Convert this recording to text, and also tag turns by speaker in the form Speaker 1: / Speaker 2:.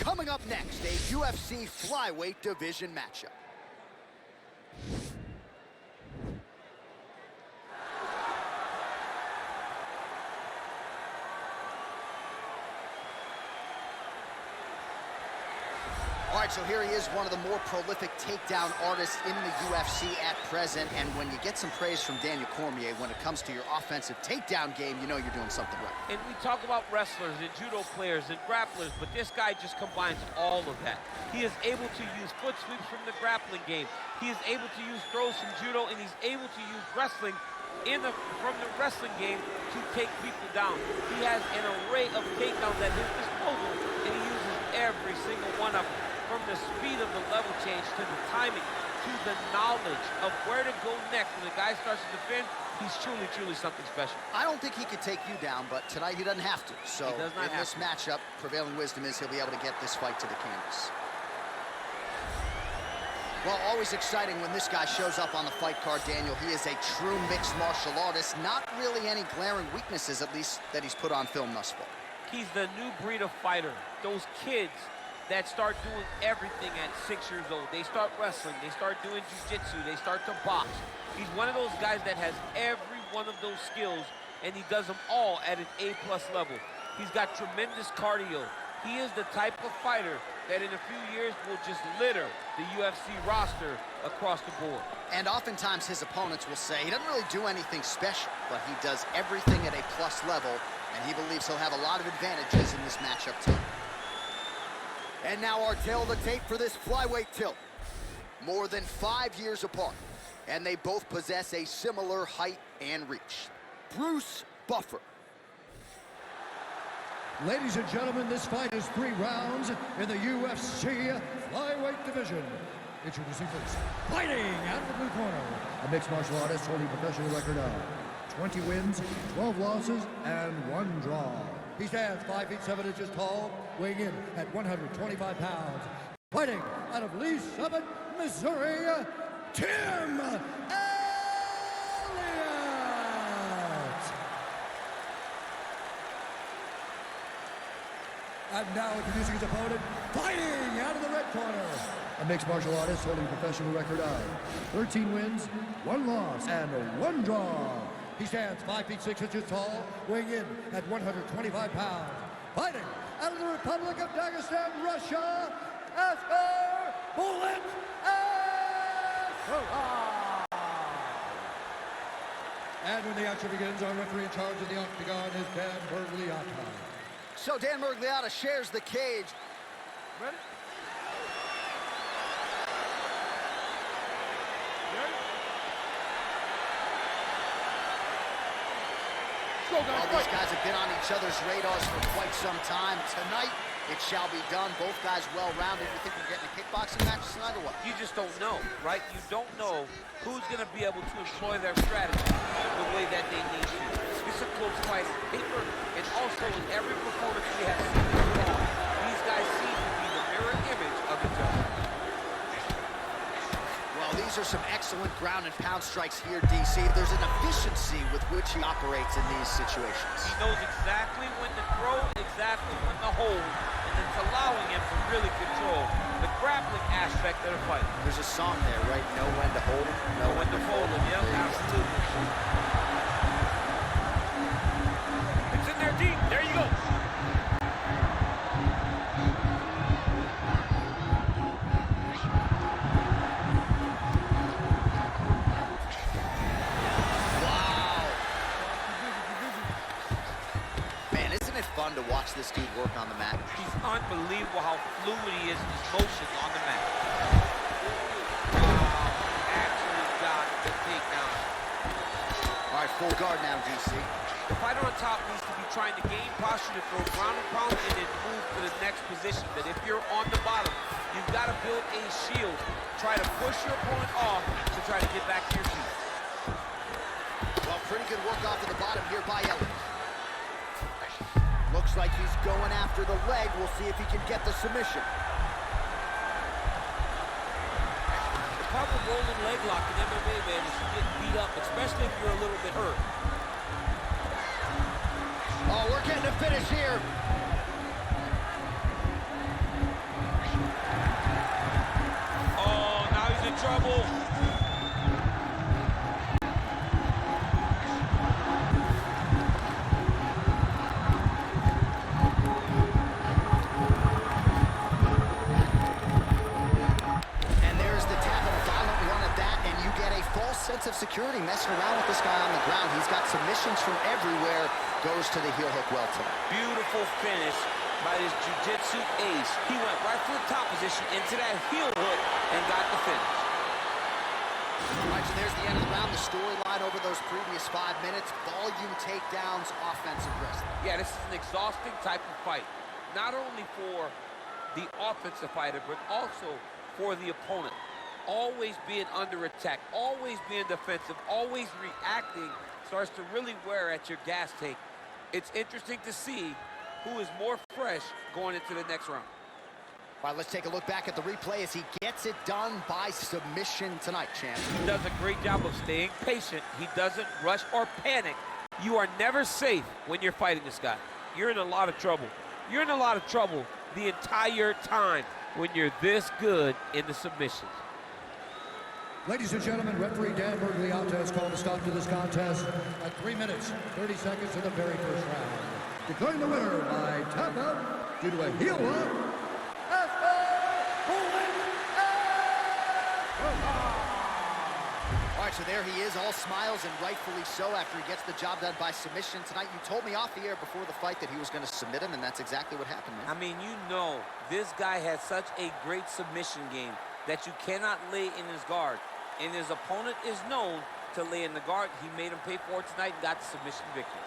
Speaker 1: Coming up next, a UFC flyweight division matchup. All right, so here he is, one of the more prolific takedown artists in the UFC at present. And when you get some praise from Daniel Cormier when it comes to your offensive takedown game, you know you're doing something right.
Speaker 2: And we talk about wrestlers and judo players and grapplers, but this guy just combines all of that. He is able to use foot sweeps from the grappling game. He is able to use throws from judo, and he's able to use wrestling from the wrestling game to take people down. He has an array of takedowns at his disposal, and he uses every single one of them. From the speed of the level change to the timing to the knowledge of where to go next when the guy starts to defend, he's truly something special.
Speaker 1: I don't think he could take you down, but tonight he doesn't have to. So in this matchup, prevailing wisdom is he'll be able to get this fight to the canvas. Well, always exciting when this guy shows up on the fight card, Daniel. He is a true mixed martial artist. Not really any glaring weaknesses, at least, that he's put on film thus far.
Speaker 2: He's the new breed of fighter. Those kids that start doing everything at 6 years old. They start wrestling, they start doing jiu-jitsu, they start to box. He's one of those guys that has every one of those skills, and he does them all at an A+ level. He's got tremendous cardio. He is the type of fighter that in a few years will just litter the UFC roster across the board.
Speaker 1: And oftentimes his opponents will say he doesn't really do anything special, but he does everything at a plus level, and he believes he'll have a lot of advantages in this matchup too. And now our tail of the tape for this flyweight tilt. More than 5 years apart, and they both possess a similar height and reach. Bruce Buffer.
Speaker 3: Ladies and gentlemen, this fight is 3 rounds in the UFC flyweight division. Introducing first, fighting out of the blue corner, a mixed martial artist holding a professional record of 20 wins, 12 losses, and 1 draw. He stands 5 feet 7 inches tall, weighing in at 125 pounds. Fighting out of Lee Summit, Missouri, Tim Elliott. And now introducing his opponent, fighting out of the red corner, a mixed martial artist holding a professional record of 13 wins, 1 loss, and 1 draw. He stands 5 feet 6 inches tall, weighing in at 125 pounds. Fighting out of the Republic of Dagestan, Russia, Askar Askarov. And when the action begins, our referee in charge of the octagon is Dan Bergliotta.
Speaker 1: So Dan Bergliotta shares the cage. Ready? Well, these guys have been on each other's radars for quite some time. Tonight, it shall be done. Both guys well-rounded. You think we're getting a kickboxing match tonight or what?
Speaker 2: You just don't know, right? You don't know who's going to be able to employ their strategy the way that they need to. It's a close fight on paper, and also in every performance we have seen this long, these guys seem to be the mirror image of each other.
Speaker 1: Well, these are some excellent ground and pound strikes here, DC. There's an efficiency with which he operates in these situations.
Speaker 2: He knows exactly when to throw, exactly when to hold, and it's allowing him to really control the grappling aspect of the fight.
Speaker 1: There's a song there, right? Know when to hold him,
Speaker 2: know when to fold him. Yep, absolutely. It's in there deep. There you go.
Speaker 1: Fun to watch this dude work on the mat.
Speaker 2: He's unbelievable how fluid he is in his motions on the mat. Wow, actually got the takedown.
Speaker 1: All right, full guard now, DC.
Speaker 2: The fighter on top needs to be trying to gain posture to throw ground and pound and then move to the next position. But if you're on the bottom, you've got to build a shield. Try to push your opponent off to try to get back to your feet.
Speaker 1: Well, pretty good work off of the bottom here by Elliott. Looks like he's going after the leg. We'll see if he can get the submission.
Speaker 2: The problem with rolling leg lock in MMA, man, is you get beat up, especially if you're a little bit hurt.
Speaker 1: Oh, we're getting a finish here. offensive security messing around with this guy on the ground. He's got submissions from everywhere. Goes to the heel hook well tonight.
Speaker 2: Beautiful finish by this jiu-jitsu ace. He went right from the top position into that heel hook and got the finish.
Speaker 1: All right, so there's the end of the round. The storyline over those previous 5 minutes. Volume takedowns, offensive wrestling.
Speaker 2: Yeah, this is an exhausting type of fight. Not only for the offensive fighter, but also for the opponent. Always being under attack, always being defensive, always reacting starts to really wear at your gas tank. It's interesting to see who is more fresh going into the next round.
Speaker 1: All right, let's take a look back at the replay as he gets it done by submission tonight, champ.
Speaker 2: He does a great job of staying patient. He doesn't rush or panic. You are never safe when you're fighting this guy. You're in a lot of trouble. You're in a lot of trouble the entire time when you're this good in the submissions.
Speaker 3: Ladies and gentlemen, referee Dan Bergliata has called a stop to this contest at 3 minutes, 30 seconds of the very first round. Declaring the winner by tap out due to a heel hook,
Speaker 1: All right, so there he is, all smiles and rightfully so after he gets the job done by submission tonight. You told me off the air before the fight that he was going to submit him, and that's exactly what happened, man.
Speaker 2: I mean, you know, this guy has such a great submission game that you cannot lay in his guard. And his opponent is known to lay in the guard. He made him pay for it tonight and got the submission victory.